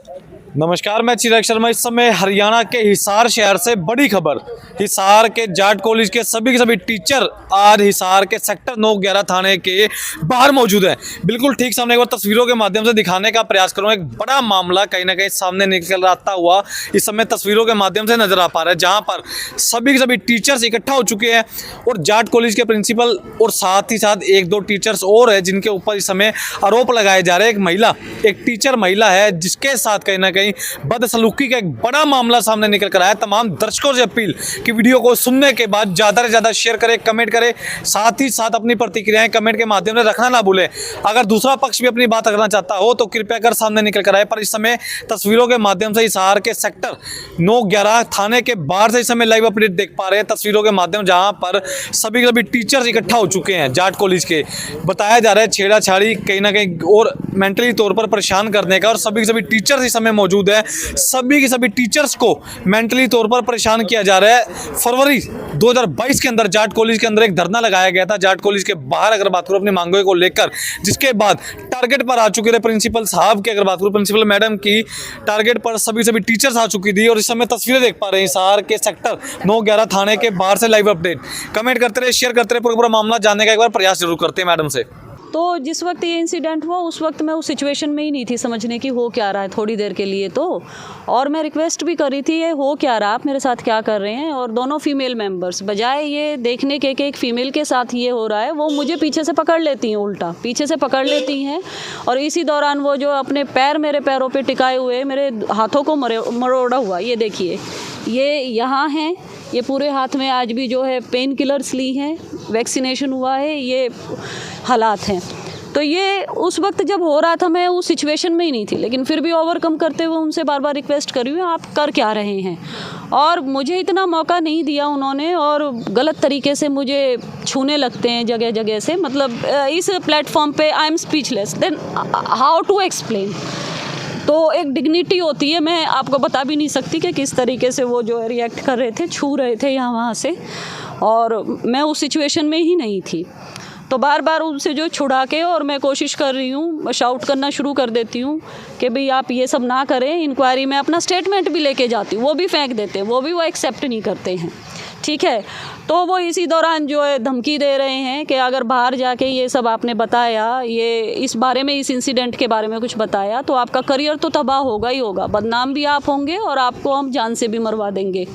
नमस्कार, मैं चिराग शर्मा। इस समय हरियाणा के हिसार शहर से बड़ी खबर। हिसार के जाट कॉलेज के सभी टीचर आज हिसार के सेक्टर 9/11 थाने के बाहर मौजूद हैं। बिल्कुल ठीक सामने एक बार तस्वीरों के माध्यम से दिखाने का प्रयास करूँगा। एक बड़ा मामला कहीं ना कहीं सामने निकल आता हुआ इस समय तस्वीरों के माध्यम से नजर आ पा रहा है, जहाँ पर सभी टीचर्स इकट्ठा हो चुके हैं और जाट कॉलेज के प्रिंसिपल और साथ ही साथ 1-2 टीचर्स और है जिनके ऊपर इस समय आरोप लगाए जा रहे हैं। एक टीचर महिला है जिसके साथ कहीं ना कहीं बदसलूकी का एक बड़ा मामला सामने निकल कर आया। तमाम दर्शकों से अपील कि वीडियो को सुनने के बाद ज़्यादा से ज़्यादा शेयर करें, कमेंट करें, साथ ही साथ अपनी प्रतिक्रियाएं कमेंट के माध्यम से रखना ना भूलें। अगर दूसरा पक्ष भी अपनी बात रखना चाहता हो तो कृपया कर सामने निकल कर आए। पर इस समय तस्वीरों के माध्यम से हिसार के सेक्टर 9/11 थाने के बाहर से इस समय लाइव अपडेट देख पा रहे हैं तस्वीरों के माध्यम, जहाँ पर सभी टीचर्स इकट्ठा हो चुके हैं जाट कॉलेज के। बताया जा रहा है छेड़ाछाड़ी कहीं ना कहीं और मेंटली तौर पर परेशान करने का, और सभी टीचर्स इस समय मौजूद है। सभी टीचर्स को मेंटली तौर पर परेशान किया जा रहा है। फरवरी 2022 के अंदर जाट कॉलेज के अंदर एक धरना लगाया गया था जाट कॉलेज के बाहर, अगर बात करूं अपनी मांगों को लेकर, जिसके बाद टारगेट पर आ चुके थे प्रिंसिपल साहब के। अगर बात करूं प्रिंसिपल मैडम की, टारगेट पर सभी टीचर्स आ चुकी थी। और इस समय तस्वीरें देख पा रहे हैं हिसार के सेक्टर 9/11 थाने के बाहर से लाइव अपडेट। कमेंट करते रहे, शेयर करते रहे, पूरा मामला जानने का एक बार प्रयास जरूर करते हैं मैडम से। तो जिस वक्त ये इंसिडेंट हुआ उस वक्त मैं उस सिचुएशन में ही नहीं थी समझने की हो क्या रहा है थोड़ी देर के लिए तो। और मैं रिक्वेस्ट भी करी थी ये हो क्या रहा, आप मेरे साथ क्या कर रहे हैं। और दोनों फीमेल मेंबर्स बजाय ये देखने के कि एक फ़ीमेल के साथ ये हो रहा है, वो मुझे पीछे से पकड़ लेती हैं, उल्टा पीछे से पकड़ लेती हैं। और इसी दौरान वो जो अपने पैर मेरे पैरों पे टिकाए हुए, मेरे हाथों को मरोड़ा हुआ, ये देखिए ये यहाँ हैं, ये पूरे हाथ में आज भी जो है पेन किलर्स ली हैं, वैक्सीनेशन हुआ है, ये हालात हैं। तो ये उस वक्त जब हो रहा था मैं उस सिचुएशन में ही नहीं थी, लेकिन फिर भी ओवरकम करते हुए उनसे बार बार रिक्वेस्ट करी हुई आप कर क्या रहे हैं। और मुझे इतना मौका नहीं दिया उन्होंने, और गलत तरीके से मुझे छूने लगते हैं जगह जगह से। मतलब इस प्लेटफॉर्म पे I am speechless, then how to explain. तो एक डिग्निटी होती है, मैं आपको बता भी नहीं सकती कि किस तरीके से वो जो रिएक्ट कर रहे थे, छू रहे थे यहाँ वहाँ से, और मैं उस सिचुएशन में ही नहीं थी। तो बार बार उनसे जो छुड़ा के, और मैं कोशिश कर रही हूँ, शाउट करना शुरू कर देती हूँ कि भाई आप ये सब ना करें। इंक्वायरी में अपना स्टेटमेंट भी लेके जाती हूँ, वो भी फेंक देते हैं, वो एक्सेप्ट नहीं करते हैं, ठीक है। तो वो इसी दौरान जो है धमकी दे रहे हैं कि अगर बाहर जाके ये सब आपने बताया, ये इस बारे में, इस इंसिडेंट के बारे में कुछ बताया, तो आपका करियर तो तबाह होगा ही होगा, बदनाम भी आप होंगे और आपको हम जान से भी मरवा देंगे,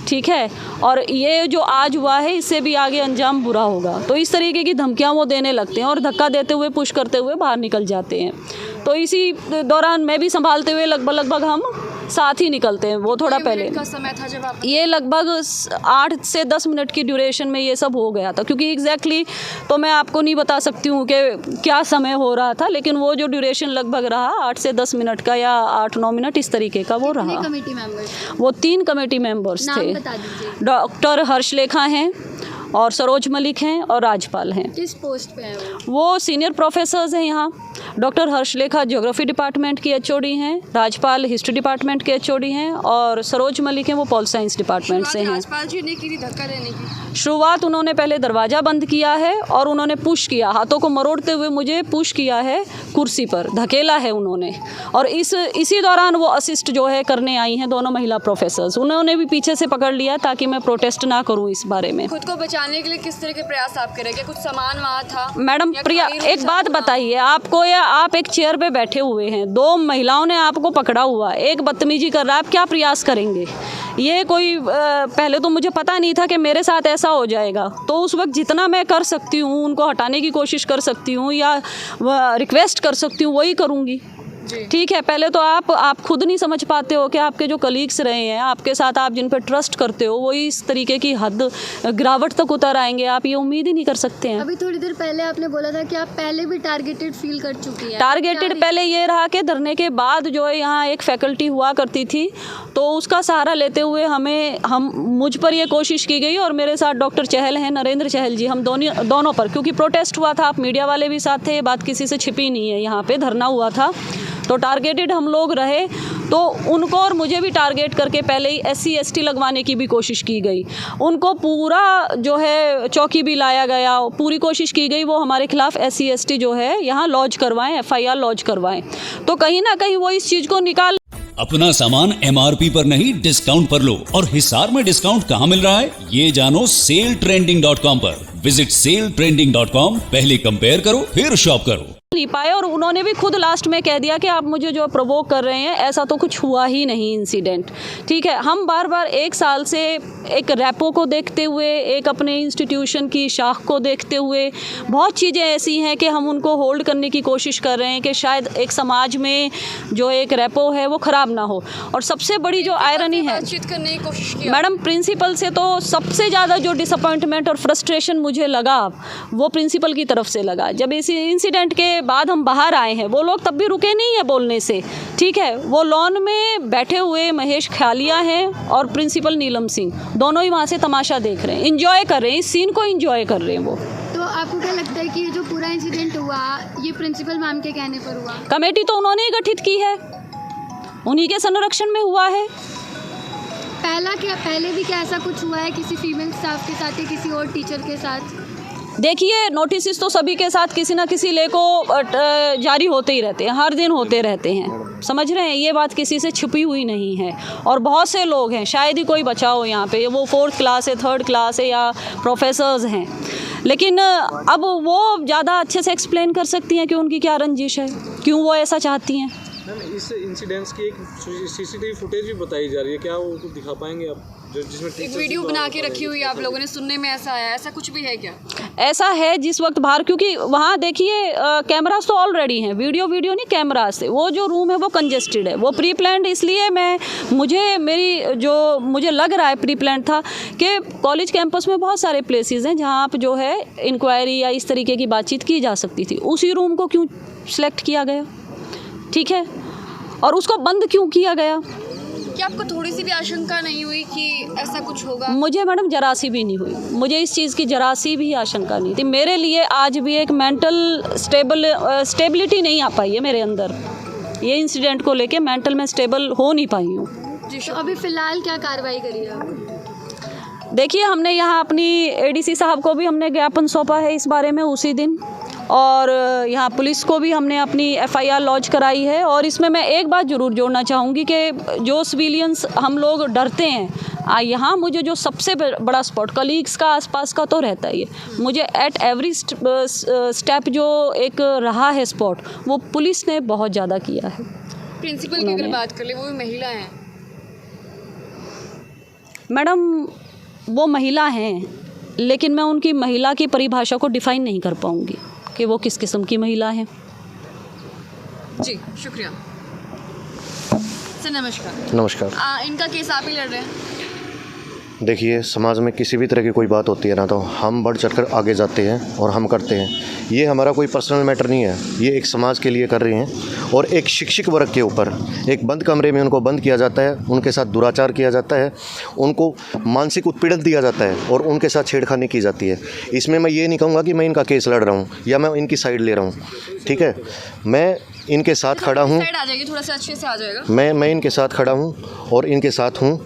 ठीक है। और ये जो आज हुआ है इससे भी आगे अंजाम बुरा होगा। तो इस तरीके की धमकियां वो देने लगते हैं और धक्का देते हुए, पुश करते हुए बाहर निकल जाते हैं। तो इसी दौरान मैं भी संभालते हुए लगभग हम साथ ही निकलते हैं। वो थोड़ा पहले का समय था जब आप, ये लगभग 8 से 10 मिनट की ड्यूरेशन में ये सब हो गया था, क्योंकि एग्जैक्टली तो मैं आपको नहीं बता सकती हूँ कि क्या समय हो रहा था, लेकिन वो जो ड्यूरेशन लगभग रहा 8 से 10 मिनट का या 8-9 मिनट इस तरीके का वो रहा। कमेटी मेंबर्स, वो 3 कमेटी मेंबर्स थे। डॉक्टर हर्षलेखा हैं और सरोज मलिक हैं और राजपाल हैं। किस पोस्ट पे हैं वो सीनियर प्रोफेसर्स हैं यहाँ। डॉक्टर हर्षलेखा ज्योग्राफी डिपार्टमेंट की एचओडी हैं, राजपाल हिस्ट्री डिपार्टमेंट के एचओडी हैं, और सरोज मलिक हैं वो पॉल साइंस डिपार्टमेंट से हैं। राजपाल जी ने की धक्का देने की शुरुआत उन्होंने पहले दरवाज़ा बंद किया है और उन्होंने पुश किया, हाथों को मरोड़ते हुए मुझे पुश किया है, कुर्सी पर धकेला है उन्होंने। और इसी दौरान वो असिस्ट जो है करने आई हैं दोनों महिला प्रोफेसर्स, उन्होंने भी पीछे से पकड़ लिया ताकि मैं प्रोटेस्ट ना करूँ इस बारे में। खुद को बचाने के लिए किस तरह के प्रयास आप करेंगे? कुछ सामान वहाँ था? मैडम प्रिया, एक बात बताइए आपको, या आप एक चेयर पे बैठे हुए हैं, 2 महिलाओं ने आपको पकड़ा हुआ, एक बदतमीजी कर रहा है, आप क्या प्रयास करेंगे? ये कोई पहले तो मुझे पता नहीं था कि मेरे साथ ऐसा हो जाएगा। तो उस वक्त जितना मैं कर सकती हूँ, उनको हटाने की कोशिश कर सकती हूँ या रिक्वेस्ट कर सकती हूँ, वही करूँगी, ठीक है। पहले तो आप खुद नहीं समझ पाते हो कि आपके जो कलीग्स रहे हैं, आपके साथ आप जिन पर ट्रस्ट करते हो, वो इस तरीके की हद गिरावट तक उतर आएंगे, आप ये उम्मीद ही नहीं कर सकते हैं। अभी थोड़ी देर पहले आपने बोला था कि आप पहले भी टारगेटेड फील कर चुकी हैं। टारगेटेड पहले ये रहा कि धरने के बाद जो है यहाँ एक फैकल्टी हुआ करती थी, तो उसका सहारा लेते हुए मुझ पर ये कोशिश की गई, और मेरे साथ डॉक्टर चहल हैं, नरेंद्र चहल जी, हम दोनों पर, क्योंकि प्रोटेस्ट हुआ था, आप मीडिया वाले भी साथ थे, ये बात किसी से छिपी नहीं है, यहाँ पे धरना हुआ था, तो टारगेटेड हम लोग रहे। तो उनको और मुझे भी टारगेट करके पहले ही SC ST लगवाने की भी कोशिश की गई, उनको पूरा जो है चौकी भी लाया गया, पूरी कोशिश की गई वो हमारे खिलाफ SC ST जो है यहाँ लॉन्च करवाएं, FIR लॉन्च करवाएं। तो कहीं ना कहीं वो इस चीज़ को निकाल अपना सामान MRP पर नहीं डिस्काउंट पर लो। और हिसार में डिस्काउंट कहाँ मिल रहा है ये जानो saletrending.com पर। विजिट saletrending.com, पहले कंपेयर करो फिर शॉप करो। नहीं पाए और उन्होंने भी खुद लास्ट में कह दिया कि आप मुझे जो प्रोवोक कर रहे हैं, ऐसा तो कुछ हुआ ही नहीं इंसिडेंट। ठीक है, हम बार बार एक साल से एक रेपो को देखते हुए, एक अपने इंस्टीट्यूशन की शाख को देखते हुए, बहुत चीज़ें ऐसी हैं कि हम उनको होल्ड करने की कोशिश कर रहे हैं कि शायद एक समाज में जो एक रेपो है वो ख़राब ना हो। और सबसे बड़ी जो आयरनी है, बातचीत करने की कोशिश की मैडम प्रिंसिपल से तो सबसे ज़्यादा जो डिसअपॉइंटमेंट और फ्रस्ट्रेशन मुझे लगा वो प्रिंसिपल की तरफ से लगा। जब इस इंसिडेंट के बाद हम बाहर आए हैं, वो लोग तब भी रुके नहीं है बोलने से। ठीक है, वो लॉन में बैठे हुए महेश ख्यालिया हैं और प्रिंसिपल नीलम सिंह, दोनों ही वहाँ से तमाशा देख रहे हैं, इंजॉय कर रहे हैं, इस सीन को इंजॉय कर रहे हैं वो। तो आपको क्या लगता है कि ये जो पूरा इंसिडेंट हुआ ये प्रिंसिपल मैम के कहने पर हुआ? कमेटी तो उन्होंने ही गठित की है, उन्हीं के संरक्षण में हुआ है। पहले भी क्या ऐसा कुछ हुआ है किसी फीमेल स्टाफ के साथ या किसी और टीचर के साथ? देखिए, नोटिस तो सभी के साथ किसी ना किसी ले को जारी होते ही रहते हैं, हर दिन होते रहते हैं, समझ रहे हैं, ये बात किसी से छुपी हुई नहीं है। और बहुत से लोग हैं, शायद ही कोई बचा हो यहाँ पे, वो 4th क्लास है, 3rd क्लास है या प्रोफेसर्स हैं, लेकिन अब वो ज़्यादा अच्छे से एक्सप्लेन कर सकती हैं कि उनकी क्या रंजिश है, क्यों वो ऐसा चाहती हैं। मैम, इस इंसिडेंट्स की एक CCTV फुटेज भी बताई जा रही है, क्या वो दिखा पाएंगे आप, जो जिसमें एक वीडियो बना के रखी हुई है आप लोगों ने, सुनने में ऐसा आया, ऐसा कुछ भी है क्या? ऐसा है जिस वक्त बाहर, क्योंकि वहाँ देखिए कैमरास तो ऑलरेडी हैं, वीडियो नहीं कैमरास थे, वो जो रूम है वो कंजेस्टेड है, वो प्री प्लान्ड इसलिए मुझे लग रहा है प्री प्लान्ड था कि कॉलेज कैंपस में बहुत सारे प्लेसेस हैं जहाँ आप जो है इंक्वायरी या इस तरीके की बातचीत की जा सकती थी, उसी रूम को क्यों सिलेक्ट किया गया? ठीक है, और उसको बंद क्यों किया गया? क्या आपको थोड़ी सी भी आशंका नहीं हुई कि ऐसा कुछ होगा? मुझे मैडम जरा सी भी नहीं हुई, मुझे इस चीज़ की जरा सी भी आशंका नहीं थी। मेरे लिए आज भी एक मेंटल स्टेबिलिटी नहीं आ पाई है मेरे अंदर, ये इंसिडेंट को लेके मेंटल में स्टेबल हो नहीं पाई हूँ। तो अभी फ़िलहाल क्या कार्रवाई करी है आप? देखिए, हमने यहाँ अपनी ADC साहब को भी हमने ज्ञापन सौंपा है इस बारे में उसी दिन, और यहाँ पुलिस को भी हमने अपनी FIR लॉन्च कराई है। और इसमें मैं एक बात ज़रूर जोड़ना चाहूँगी कि जो सिविलियंस हम लोग डरते हैं, यहाँ मुझे जो सबसे बड़ा स्पॉट कलीग्स का आसपास का तो रहता ही है, मुझे एट एवरी स्टेप जो एक रहा है स्पॉट, वो पुलिस ने बहुत ज़्यादा किया है। प्रिंसिपल की अगर बात कर ले, वो भी महिला हैं मैडम, वो महिला हैं, लेकिन मैं उनकी महिला की परिभाषा को डिफ़ाइन नहीं कर पाऊँगी कि वो किस किस्म की महिला हैं। जी, शुक्रिया सर। नमस्कार। नमस्कार। इनका केस आप ही लड़ रहे हैं? देखिए, समाज में किसी भी तरह की कोई बात होती है ना, तो हम बढ़ चढ़कर आगे जाते हैं और हम करते हैं। ये हमारा कोई पर्सनल मैटर नहीं है, ये एक समाज के लिए कर रहे हैं। और एक शिक्षक वर्ग के ऊपर एक बंद कमरे में उनको बंद किया जाता है, उनके साथ दुराचार किया जाता है, उनको मानसिक उत्पीड़न दिया जाता है और उनके साथ छेड़खानी की जाती है। इसमें मैं ये नहीं कहूँगा कि मैं इनका केस लड़ रहा हूँ या मैं इनकी साइड ले रहा हूँ, ठीक है। मैं इनके साथ खड़ा हूँ, साइड आ जाएगी, थोड़ा सा अच्छे से आ जाएगा। मैं इनके साथ खड़ा हूँ और इनके साथ हूँ।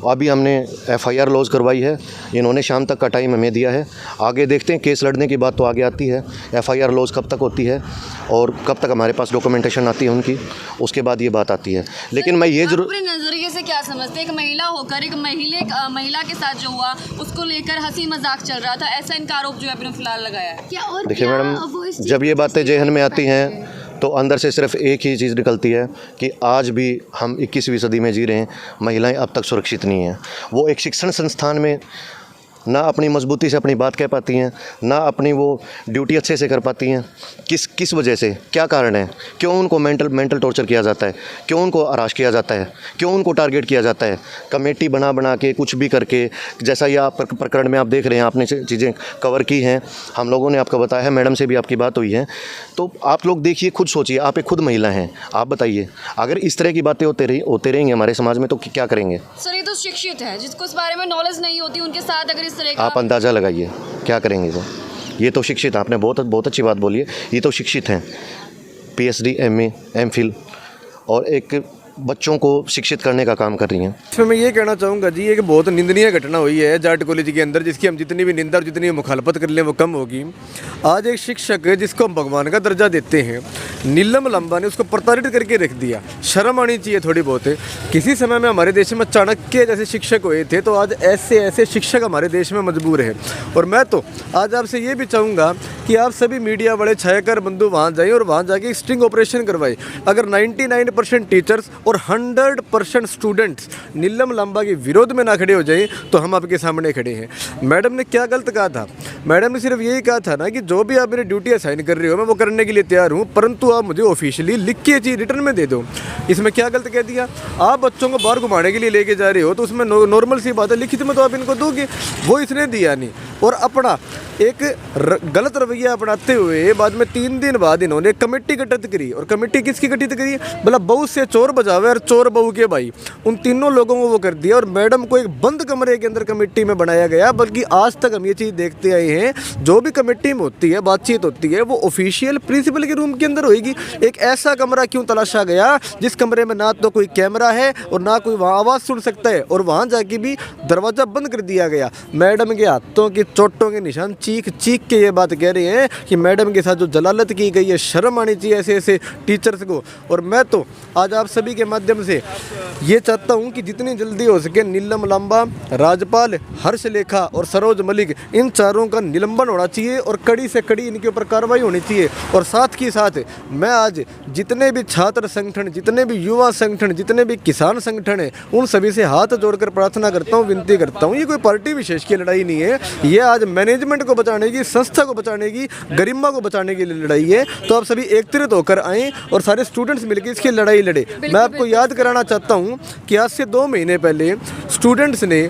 अभी हमने FIR लॉन्च करवाई है, इन्होंने शाम तक का टाइम हमें दिया है। आगे देखते हैं, केस लड़ने की बात तो आगे आती है, FIR लॉन्च कब तक होती है और कब तक हमारे पास डॉक्यूमेंटेशन आती है उनकी, उसके बाद ये बात आती है। लेकिन मैं ये जरूर, अपने नज़रिए से क्या समझते हैं, एक महिला होकर एक महिला के साथ जो हुआ उसको लेकर हंसी मजाक चल रहा था, ऐसा इनका आरोप जो है आपने फिलहाल लगाया है? देखिए मैडम, जब ये बातें जहन में आती हैं तो अंदर से सिर्फ एक ही चीज़ निकलती है कि आज भी हम 21वीं सदी में जी रहे हैं, महिलाएं अब तक सुरक्षित नहीं हैं। वो एक शिक्षण संस्थान में ना अपनी मजबूती से अपनी बात कह पाती हैं, ना अपनी वो ड्यूटी अच्छे से कर पाती हैं। किस वजह से, क्या कारण है, क्यों उनको मेंटल टॉर्चर किया जाता है, क्यों उनको हराश किया जाता है, क्यों उनको टारगेट किया जाता है, कमेटी बना के कुछ भी करके। जैसा ये आप प्रकरण में आप देख रहे हैं, आपने चीज़ें कवर की हैं, हम लोगों ने आपको बताया है, मैडम से भी आपकी बात हुई है, तो आप लोग देखिए, खुद सोचिए, आप एक खुद महिला हैं, आप बताइए, अगर इस तरह की बातें होते रहेंगे हमारे समाज में तो क्या करेंगे? सर, ये तो शिक्षित है, जिसको इस बारे में नॉलेज नहीं होती, उनके साथ अगर आप अंदाज़ा लगाइए क्या करेंगे वो। ये तो शिक्षित, आपने बहुत अच्छी बात बोली है, ये तो शिक्षित हैं, PhD MA MPhil और एक बच्चों को शिक्षित करने का काम कर रही हैं। इसमें मैं ये कहना चाहूँगा जी, एक बहुत निंदनीय घटना हुई है जाट कॉलेज के अंदर, जिसकी हम जितनी भी निंदा और जितनी मुखालफत कर लें वो कम होगी। आज एक शिक्षक जिसको हम भगवान का दर्जा देते हैं, नीलम लंबा ने उसको प्रताड़ित करके रख दिया। शर्म आनी चाहिए थोड़ी बहुत। किसी समय में हमारे देश में चाणक्य जैसे शिक्षक हुए थे, तो आज ऐसे ऐसे शिक्षक हमारे देश में मजबूर है। और मैं तो आज आपसे ये भी चाहूँगा कि आप सभी मीडिया वाले छायाकर बंधु वहाँ जाएँ और वहाँ जाके स्ट्रिंग ऑपरेशन करवाएं। अगर 99% टीचर्स और 100% स्टूडेंट्स नीलम लंबा के विरोध में ना खड़े हो जाएं, तो हम आपके सामने खड़े हैं। मैडम ने क्या गलत कहा था? मैडम ने सिर्फ यही कहा था ना कि जो भी आप मेरी ड्यूटी असाइन कर रहे हो मैं वो करने के लिए तैयार हूँ, परंतु आप मुझे ऑफिशियली लिख के चीज़ रिटर्न में दे दो। इसमें क्या गलत कह दिया? आप बच्चों को बाहर घुमाने के लिए लेके जा रहे हो तो उसमें नॉर्मल सी बात है, लिखित में तो आप इनको दोगे, वो इसने दिया नहीं। और अपना एक गलत रवैया अपनाते हुए बाद में 3 दिन बाद इन्होंने कमेटी गठित करी। और कमेटी किसकी गठित करी? भला बहू से चोर बजावे और चोर बहू के भाई, उन तीनों लोगों को वो कर दिया। और मैडम को एक बंद कमरे के अंदर कमेटी में बनाया गया। बल्कि आज तक हम ये चीज़ देखते आए हैं, जो भी कमेटी में होती है, बातचीत होती है, वो ऑफिशियल प्रिंसिपल के रूम के अंदर होगी। एक ऐसा कमरा क्यों तलाशा गया जिस कमरे में ना तो कोई कैमरा है और ना कोई वहाँ आवाज़ सुन सकता है, और वहाँ जाके भी दरवाज़ा बंद कर दिया गया। मैडम के हाथों की चोटों के निशान चीख चीख के ये बात कह रहे हैं कि मैडम के साथ जो जलालत की गई है, शर्म आनी चाहिए ऐसे ऐसे टीचर्स को। और मैं तो आज आप सभी के माध्यम से ये चाहता हूँ कि जितनी जल्दी हो सके नीलम लंबा, राजपाल, हर्षलेखा और सरोज मलिक, इन चारों का निलंबन होना चाहिए और कड़ी से कड़ी इनके ऊपर कार्रवाई होनी चाहिए। और साथ ही साथ मैं आज जितने भी छात्र संगठन, जितने भी युवा संगठन, जितने भी किसान संगठन हैं, उन सभी से हाथ जोड़कर प्रार्थना करता हूँ, विनती करता हूँ। ये कोई पार्टी विशेष की लड़ाई नहीं है, ये आज मैनेजमेंट को बचाने की, संस्था को बचाने की, गरिमा को बचाने की लड़ाई है। तो आप सभी एकत्रित होकर आएँ और सारे स्टूडेंट्स मिलकर इसकी लड़ाई लड़े। मैं आपको याद कराना चाहता हूँ कि आज से 2 महीने पहले स्टूडेंट्स ने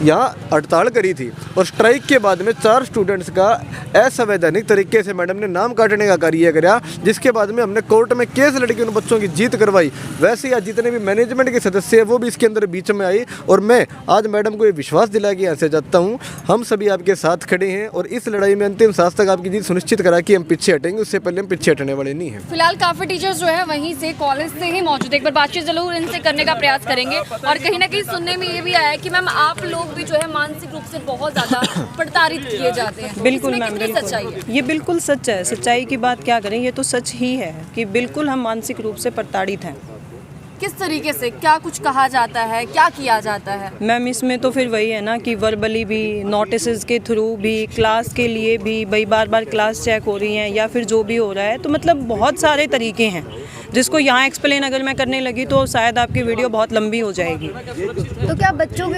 यहाँ हड़ताल करी थी और स्ट्राइक के बाद में 4 स्टूडेंट्स का असंवैधानिक तरीके से मैडम ने नाम काटने का कार्य किया, जिसके बाद में हमने कोर्ट में केस लड़के उन बच्चों की जीत करवाई। वैसे ही आज जितने भी मैनेजमेंट के सदस्य हैं वो भी इसके अंदर बीच में आई। और मैं आज मैडम को ये विश्वास दिला के यहाँ से जाता हूँ, हम सभी आपके साथ खड़े हैं और इस लड़ाई में अंतिम सांस तक आपकी जीत सुनिश्चित करा कि हम पीछे हटेंगे। उससे पहले हम पीछे हटने वाले नहीं हैं। फिलहाल काफ़ी टीचर्स जो है वहीं से, कॉलेज से ही मौजूद है। एक बार बातचीत जरूर इनसे करने का प्रयास करेंगे। और कहीं ना कहीं सुनने में ये भी आया है कि मैम आप लोग भी जो है मानसिक रूप से बहुत ज़्यादा प्रताड़ित किए जाते हैं। बिल्कुल इसमें मैम, कितनी बिल्कुल सच्चाई है? ये बिल्कुल सच है। सच्चाई की बात क्या करें, ये तो सच ही है कि बिल्कुल हम मानसिक रूप से प्रताड़ित हैं। किस तरीके से, क्या कुछ कहा जाता है, क्या किया जाता है? मैम इसमें तो फिर वही है ना कि वर्बली भी, नोटिस के थ्रू भी, क्लास के लिए भी भाई बार बार क्लास चेक हो रही हैं या फिर जो भी हो रहा है। तो मतलब बहुत सारे तरीके हैं जिसको यहाँ एक्सप्लेन अगर मैं करने लगी तो शायद आपकी वीडियो बहुत लंबी हो जाएगी। तो क्या बच्चों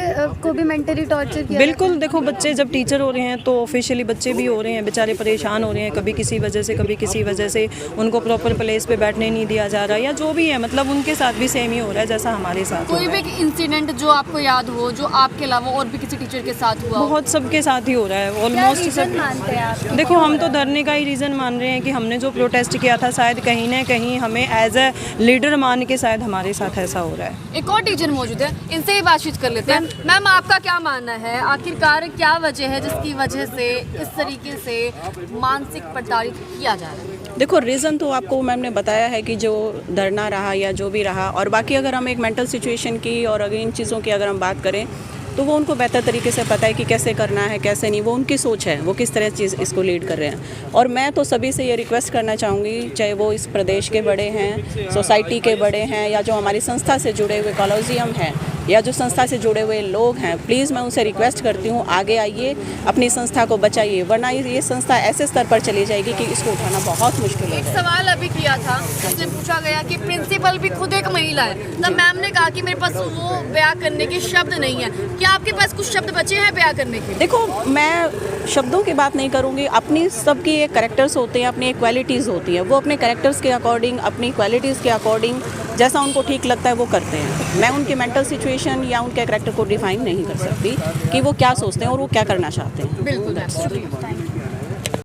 को भी मेंटली टॉर्चर किया? बिल्कुल, देखो बच्चे जब टीचर हो रहे हैं तो ऑफिशियली बच्चे भी हो रहे हैं, बेचारे परेशान हो रहे हैं, कभी किसी वजह से कभी किसी वजह से उनको प्रॉपर प्लेस पे बैठने नहीं दिया जा रहा या जो भी है, मतलब उनके साथ भी सेम ही हो रहा है जैसा हमारे साथ। कोई भी इंसिडेंट जो आपको याद हो, जो आपके अलावा और भी किसी टीचर के साथ हुआ? बहुत सबके साथ ही हो रहा है ऑलमोस्ट सब। मानते हैं आप? देखो हम तो धरने का ही रीज़न मान रहे हैं कि हमने जो प्रोटेस्ट किया था शायद कहीं ना कहीं हमें एज ए लीडर मान के शायद हमारे साथ ऐसा हो रहा है। एक और टीचर मौजूद है, इनसे ही बातचीत कर लेते हैं। मैम आपका क्या मानना है, आखिरकार क्या वजह है जिसकी वजह से इस तरीके से मानसिक प्रताड़ित किया जा रहा है? देखो रीज़न तो आपको मैम ने बताया है कि जो धरना रहा या जो भी रहा, और बाकी अगर हम एक मेंटल सिचुएशन की और अगर इन चीज़ों की अगर हम बात करें तो वो उनको बेहतर तरीके से पता है कि कैसे करना है कैसे नहीं, वो उनकी सोच है, वो किस तरह चीज़ इसको लीड कर रहे हैं। और मैं तो सभी से ये रिक्वेस्ट करना चाहूँगी, चाहे वो इस प्रदेश के बड़े हैं, सोसाइटी के बड़े हैं, या जो हमारी संस्था से जुड़े हुए कॉलोजियम हैं या जो संस्था से जुड़े हुए लोग हैं, प्लीज़ मैं उनसे रिक्वेस्ट करती हूँ आगे आइए, अपनी संस्था को बचाइए, वरना ये संस्था ऐसे स्तर पर चली जाएगी कि इसको उठाना बहुत मुश्किल एक होगा। सवाल अभी किया था, उसमें पूछा गया कि प्रिंसिपल भी खुद एक महिला है, तब मैम ने कहा कि मेरे पास वो बयां करने के शब्द नहीं है। क्या आपके पास कुछ शब्द बचे हैं बयां करने के? देखो मैं शब्दों की बात नहीं करूँगी, अपनी सबकी एक कैरेक्टर्स होते हैं, अपनी एक क्वालिटीज़ होती हैं, वो अपने कैरेक्टर्स के अकॉर्डिंग, अपनी क्वालिटीज़ के अकॉर्डिंग जैसा उनको ठीक लगता है वो करते हैं। मैं उनके मेंटल सिचुएशन या उनके कैरेक्टर को डिफाइन नहीं कर सकती कि वो क्या सोचते हैं और वो क्या करना चाहते हैं। बिल्कुल।